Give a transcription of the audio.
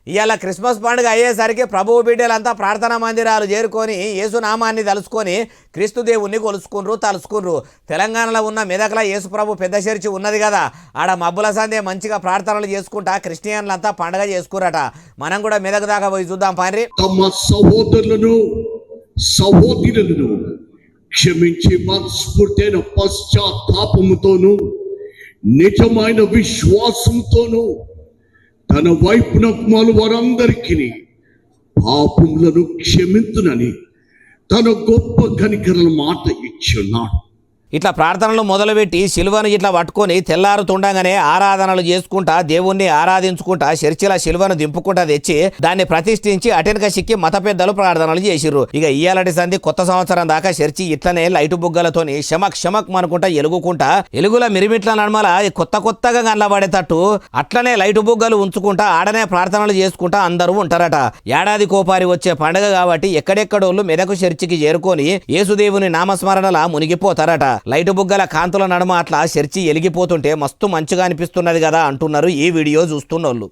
ఇవాళ క్రిస్మస్ పండుగ అయ్యేసరికి ప్రభువు బిడ్డలంతా ప్రార్థనా మందిరాలు చేరుకొని యేసునామాన్ని తలుసుకొని క్రీస్తు దేవుణ్ణి కొలుసుకున్రు తలుసుకున్రు. తెలంగాణలో ఉన్న మెదక్ల యేసు ప్రభు పెద్ద చర్చి ఉన్నది కదా, ఆడ మబ్బుల సందే మంచిగా ప్రార్థనలు చేసుకుంటా క్రిస్టియన్లంతా పండుగ చేసుకురట. మనం కూడా మెదక్ దాకా పోయి చూద్దాం పారి. తమ సహోదరులను సహోదరులను క్షమించి మనస్ఫూర్తైన పశ్చాత్తాపముతోను నిజమైన విశ్వాసంతోను తన వైపున వారందరికీ పాపములను క్షమించునని తన గొప్ప కనికరల మాట ఇచ్చున్నాడు. ఇట్లా ప్రార్థనలు మొదలుపెట్టి శిలువను ఇట్లా పట్టుకొని తెల్లారుతుండగానే ఆరాధనలు చేసుకుంటా దేవుణ్ణి ఆరాధించుకుంటా చర్చిల శిలువను దింపుకుంటా తెచ్చి దాన్ని ప్రతిష్ఠించి అటెనక సిక్కి మత పెద్దలు ప్రార్థనలు చేసిర్రు. ఇక ఇయ్యాలటి సంధి కొత్త సంవత్సరం దాకా చర్చి ఇట్లనే లైటు బుగ్గలతోని షమక్ అనుకుంటా ఎలుగుకుంటా ఎలుగుల మిరిమిట్ల నడమల కొత్తగా కనబడేటట్టు అట్లనే లైటు బుగ్గలు ఉంచుకుంటా ఆడనే ప్రార్థనలు చేసుకుంటా అందరూ ఉంటారట. ఏడాది కోపారి వచ్చే పండుగ కాబట్టి ఎక్కడెక్కడోళ్ళు మెదకు చర్చికి చేరుకొని యేసుదేవుని నామస్మరణలా మునిగిపోతారట. లైటు బుగ్గల కాంతుల నడుమ అట్లా చర్చి ఎలిగిపోతుంటే మస్తు మంచిగా అనిపిస్తున్నది కదా అంటున్నారు ఈ వీడియో చూస్తున్నోళ్ళు.